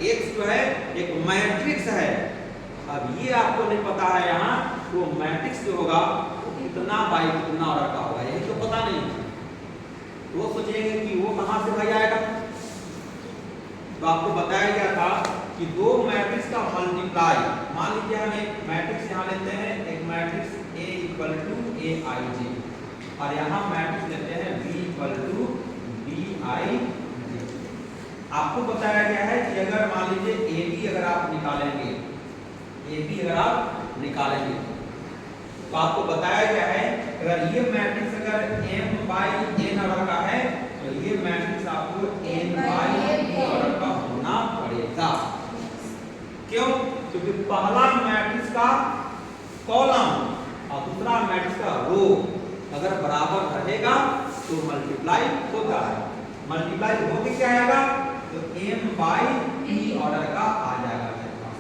x जो है एक मैट्रिक्स है। अब ये आपको नहीं पता है यहाँ वो मैट्रिक्स जो होगा वो कितना बाई कितना ऑर्डर का होगा, यही तो पता नहीं है। तो वो सोचेंगे कि वो कहाँ से भाई आएगा। तो आपको बताया गया था कि दो मैट्रिक्स का मल्टीप्लाई, मान लीजिए हम एक मैट्रिक्स यहाँ लेते हैं, एक matrix A equal to a i j, और यहाँ मैट्रिक्स लेते हैं B equal to b i j. आपको बताया गया है कि अगर मान लीजिए ए बी अगर आप निकालेंगे, ए बी अगर आप निकालेंगे तो आपको बताया गया है अगर ये मैट्रिक्स अगर m बाई n ऑर्डर का है तो ये मैट्रिक्स आपको n बाई n ऑर्डर का होना पड़ेगा। क्यों? क्योंकि पहला मैट्रिक्स का कॉलम और दूसरा मैट्रिक्स का रो अगर बराबर रहेगा तो मल्टीप्लाई होता है। मल्टीप्लाई होके क्या आएगा तो m बाई p ऑर्डर का आ जाएगा मेरे पास।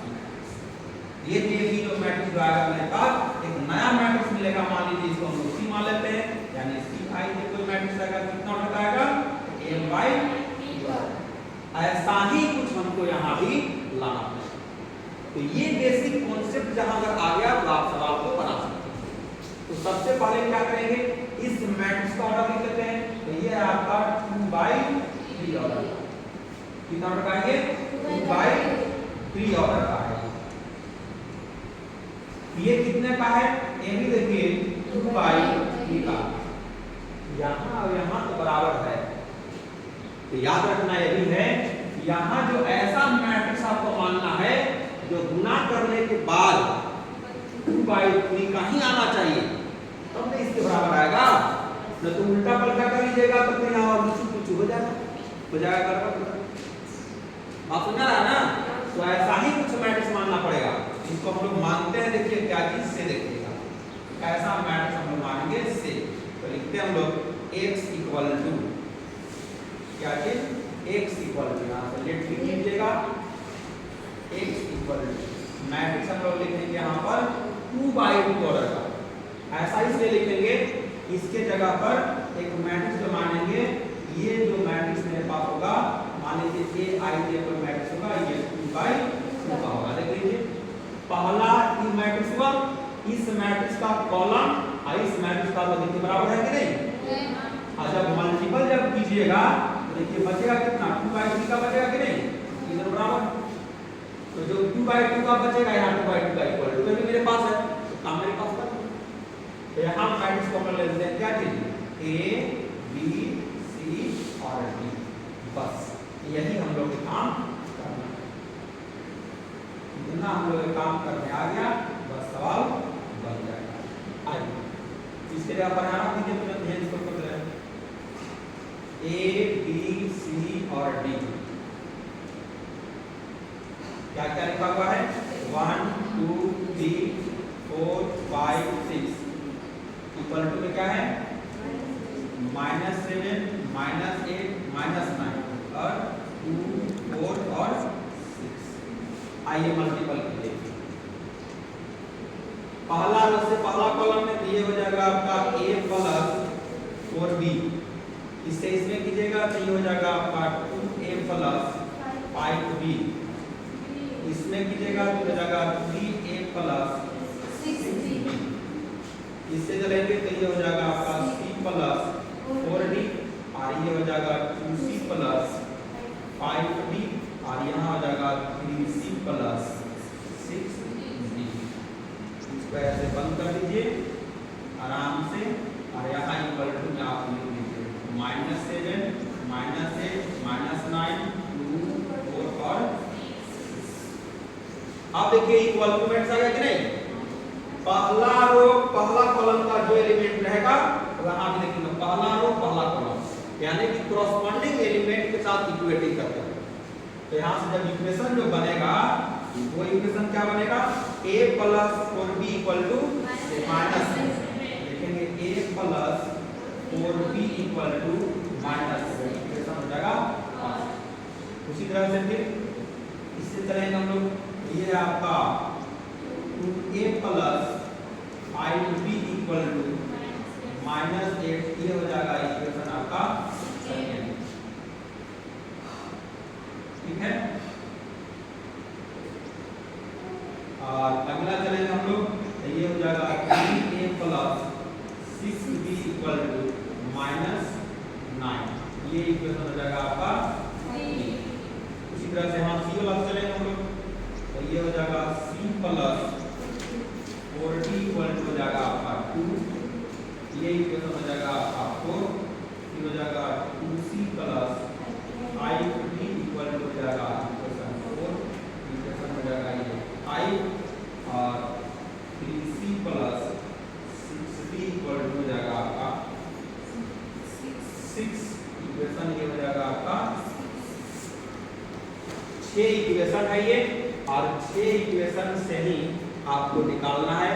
ये जो मैट्रिक्स जो आएगा मेरे पास एक नया मैट्रिक्स मिलेगा, मान लीजिए इसको हम C मान लेते हैं, यानी C आई जे कोई मैट्रिक्स आएगा कितना ऑर्डर का आएगा m बाई p। ऐसा ही कुछ हमको यहाँ भी लाना है। तो ये बेसिक कॉन्सेप्ट जहां अगर आ गया तो आप सवाल को बना सकते हैं। तो सबसे पहले क्या करेंगे, इस मैट्रिक्स का ऑर्डर लिख लेते हैं। तो ये है आपका 2/3 ऑर्डर, कितना ऑर्डर का है, 2/3 ऑर्डर का है। ये कितने का है, ये भी देखिए 2/3 का, यहाँ और यहाँ तो बराबर है। तो याद रखना ये भी है, यहाँ जो ऐसा मैट्रिक्स आपको मानना है जो गुना करने के बाद 2/3 का ही आना चाहिए, तब तो इसके बराबर आएगा। न तो उल्टा पलटा कर लीजिएगा तो फिर यहाँ और कुछ हो जाएगा कर आप समझ रहा है ना। तो ऐसा ही कुछ मैट्रिक्स मानना पड़ेगा, इसको हम लोग मानते हैं। देखिए क्या चीज से, देखिएगा कैसा मैट्रिक्स हम लोग मानेंगे से। तो लिखते हैं हम लोग x इक्वल टू क्या चीज, x इक्वल टू, यहाँ से लेट लिख लीजिएगा x इक्वल टू मैट्रिक्स हम लोग लिखेंगे यहाँ पर 2/2 ऑर्डर का। ऐसा इसलिए लिखेंगे, इसके जगह पर एक मैट्रिक्स जो मानेंगे, ये जो मैट्रिक्स मेरे पास होगा, मान लीजिए ए आई जे कोई मैट्रिक्स होगा, ये 2/2 का होगा। देख लीजिए पहला ये मैट्रिक्स हुआ, इस मैट्रिक्स का कॉलम और इस मैट्रिक्स का तो देखिए बराबर है कि नहीं। और जब मल्टीपल जब कीजिएगा तो देखिए बचेगा कितना, 2/3 का बचेगा कि नहीं, इधर बराबर। तो जो 2/2 का बचेगा यहाँ 2/2 का इक्वल टू भी मेरे पास है, तो काम मेरे पास कर। तो यहाँ मैट्रिक्स को हम ले लेते हैं क्या चीज, ए बी सी और डी, बस यही हम लोग काम करना है। जितना हम लोग काम करने आ गया बस सवाल बन जाएगा। आइए इसके लिए आप यहाँ रख दीजिए, तुरंत ध्यान इसको कर रहे हैं ए बी सी और डी क्या क्या लिखा हुआ है, 1 2 3 4 5 6 इक्वल टू में क्या है -7 -8 -9 और 2 4 और 6। आइए मल्टीपल कीजिए, पहला रो से पहला कॉलम में ये हो जाएगा आपका a + 4b, इससे इसमें कीजिएगा तो ये हो जाएगा आपका 2a + 5b, इसमें कीजिएगा तो हो जाएगा 3a + 6b, इससे चलेंगे तो ये हो जाएगा आपका c + 4d और ये हो जाएगा 2c + 5d और यहाँ हो जाएगा 3c + 6d। इसको ऐसे बंद कर दीजिए आराम से और यहाँ इक्वल टू में आप लिख लीजिए -7 -8 -9 2 4 और। अब देखिए इक्वल टू मैट्रिक्स आ गया कि नहीं। पहला रो पहला कॉलम का जो एलिमेंट रहेगा वहां भी देखिए पहला रो पहला कॉलम, यानी कि कॉरस्पॉन्डिंग एलिमेंट के साथ इक्वेटिंग करते हैं। तो यहाँ से जब इक्वेशन जो बनेगा वो इक्वेशन क्या बनेगा, a + 4b = -7, लिखेंगे a + 4b = -7, इक्वेशन हो जाएगा। उसी तरह से फिर इससे चलेंगे हम लोग, ये आपका 2a + 5b = -8, ये हो जाएगा इक्वेशन आपका सेकंड। ठीक है, और अगला चलेंगे हम लोग, तो ये हो जाएगा 3a plus 6b equal to -9। ये इक्वेशन हो जाएगा आपका। उसी तरह से हम सी वाला चलेंगे हम लोग, तो ये हो जाएगा c plus 4d equal to हो जाएगा आपका 2। ये इक्वेशन हो जाएगा आपका 4। ये हो जाएगा 2c plus 5d equal to हो जाएगा इक्वेशन 4। इक्वेशन हो जाएगा ये 5 और 3c plus 6d equal to हो जाएगा आपका 6। इक्वेशन ये हो जाएगा आपका 6 इक्वेशन है ये, और 6 इक्वेशन से ही आपको निकालना है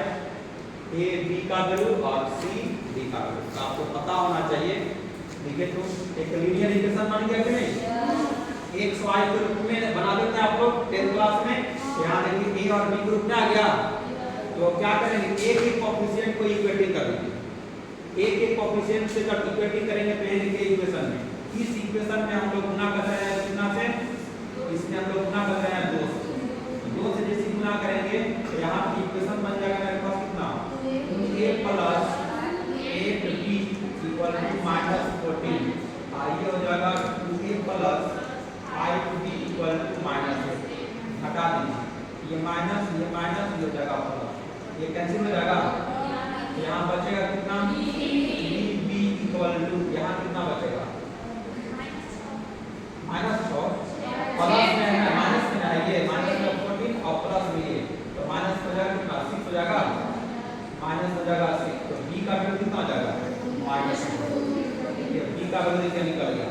ए बी का वैल्यू और सी डी का वैल्यू। तो आपको पता होना चाहिए। देखिए तो एक लीनियर इक्वेशन बन गया कि नहीं, एक्स वाई के रूप में बना देते हैं आप लोग 10th क्लास में। यहाँ देखिए ए और बी ग्रुप में आ गया, तो क्या करेंगे, एक एक कोएफिशिएंट को इक्वेटिंग कर देंगे। एक एक कोएफिशिएंट से जब इक्वेटिंग करेंगे पहले के इक्वेशन में, इस इक्वेशन में हम लोग गुना कर रहे हैं कितना से, इसमें हम लोग गुना कर रहे हैं 2 से। 2 से जैसे गुना करेंगे तो यहाँ की इक्वेशन बन जाएगा मेरे पास कितना, 2a plus 8b equal to -14। ये हो जाएगा 2a plus 5b equal to -8। हटा दीजिए ये माइनस ये हो जाएगा प्लस, ये कैंसिल हो जाएगा। यहाँ बचेगा कितना, b इक्वल टू यहाँ कितना बचेगा -6 प्लस में है माइनस में है, ये -14 और प्लस में ये, तो माइनस हो जाएगा कितना 6 हो जाएगा, माइनस हो जाएगा 6। तो b का वैल्यू कितना हो जाएगा -6। ये b का वैल्यू निकल गया,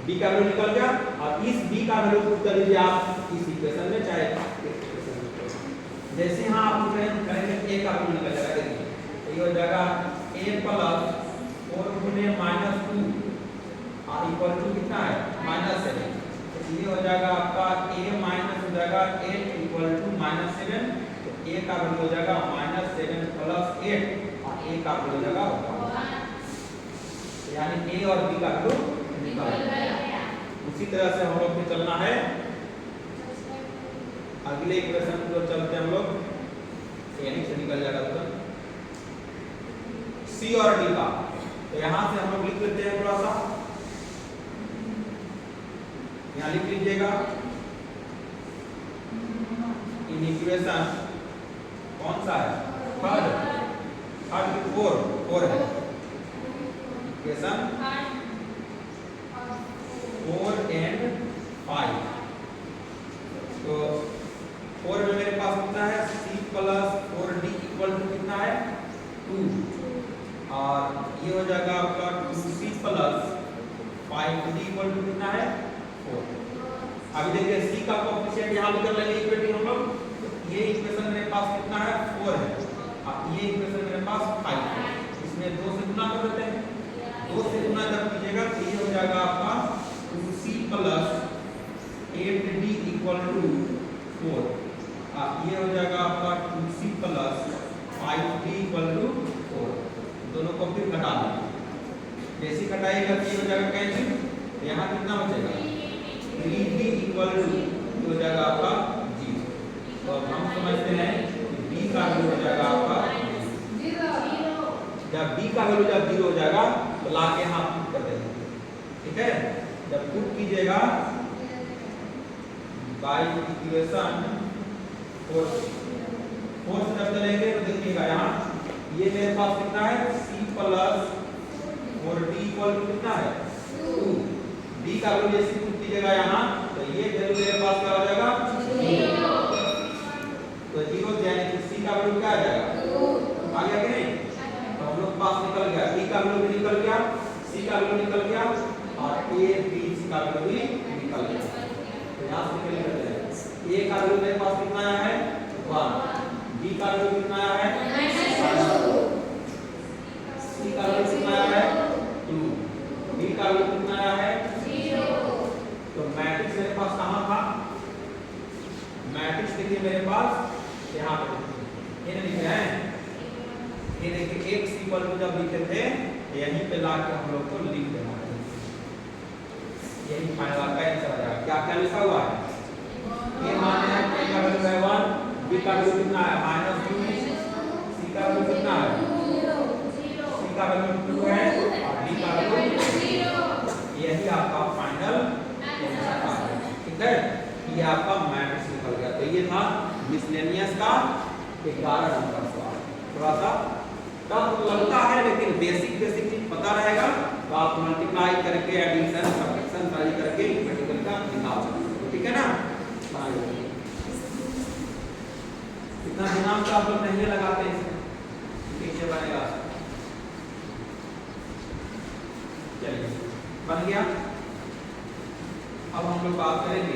b का वैल्यू निकल गया। और इस b का वैल्यू पुट कर दीजिए आप इस इक्वेशन में, चाहे जैसे यहाँ आप करेंगे a का वैल्यू निकल जाएगा। देखिए तो ये हो जाएगा a प्लस 4 गुने -2 और इक्वल टू कितना है -7। तो ये हो जाएगा आपका a माइनस हो जाएगा 8 इक्वल टू -7। तो a का वैल्यू हो जाएगा -7 प्लस 8 और a का वैल्यू हो जाएगा 1। यानी a और b का वैल्यू निकल गया। उसी तरह से हम लोग को चलना है अगले इक्वेशन को चलते हैं हम लोग, यानी से निकल जाएगा तो c और d का। तो यहाँ से हम लोग लिख लेते हैं थोड़ा सा, यहाँ लिख लीजिएगा इन इक्वेशन कौन सा है, थर्ड 4 है इक्वेशन 4 and 5। तो 4 में मेरे पास कितना है c plus 4d equal to कितना है 2, और ये हो जाएगा आपका 2c plus 5d equal to कितना है 4। अभी देखिए c का कोएफिशिएंट यहाँ पे कर लेंगे इक्वेटिंग हम लोग। ये इक्वेशन मेरे पास कितना है 4 है, और ये इक्वेशन मेरे पास 5 है। इसमें 2 से गुना कर देते हैं, 2 से गुना जब कीजिएगा तो ये हो जाएगा आपका 2c plus 8d equal to 4। ये हो जाएगा आपका 2c plus 5d equal to 4। दोनों को फिर घटा देंगे, जैसे घटाइएगा तो ये हो जाएगा कैंसिल। यहाँ कितना बचेगा 3d इक्वल टू हो जाएगा आपका 0। तो हम समझते हैं कि b का वैल्यू हो जाएगा आपका 0। जब b का वैल्यू जब 0 हो जाएगा तो ला के यहाँ पुट कर देंगे, ठीक है। जब पुट कीजिएगा बाय इक्वेशन 4 से जब चलेंगे तो देखिएगा यहाँ ये मेरे पास कितना है c plus 4d equal to कितना है 2। d का वैल्यू जैसे पुट कीजिएगा यहाँ तो ये वैल्यू मेरे पास क्या हो जाएगा 0। तो 0 यानी कि c का वैल्यू क्या आ जाएगा 2 आ गया कि नहीं। तो हम लोग पास निकल गया, d का वैल्यू भी निकल गया, c का वैल्यू निकल गया, और a b c का वैल्यू भी निकल गया। तो यहाँ से क्या निकल जाएगा a का वैल्यू मेरे पास कितना आया है 1, b का वैल्यू कितना आया है -2, c का वैल्यू कितना आया है 2, d का वैल्यू कितना आया है 0। तो मैट्रिक्स मेरे पास कहाँ था, मैट्रिक्स देखिए मेरे पास यहाँ पे ये लिखे हैं, ये देखिए x इक्वल टू जब लिखे थे यहीं पे लाके हम लोग को लिख देना है, यही फाइनल का आंसर आ जाएगा। क्या क्या लिखा हुआ है, ये मान है k का वैल्यू वैल्यू है 1, b का वैल्यू कितना है -2, c का वैल्यू कितना है, c का वैल्यू 2 है और d का वैल्यू 0। यही आपका फाइनल आंसर है। ठीक है, ये आपका मैट्रिक्स निकल गया। तो ये था मिसलेनियस का 11 नंबर सवाल। थोड़ा सा टफ लगता है लेकिन बेसिक चीज पता रहेगा तो आप मल्टीप्लाई करके एडिशन सब्ट्रैक्शन सारी करके मल्टीपल का निकाल सकते हो। ठीक है ना, इतना दिमाग तो आप लोग नहीं लगाते इसमें, ठीक से बनेगा। चलिए बन गया। अब हम लोग बात करेंगे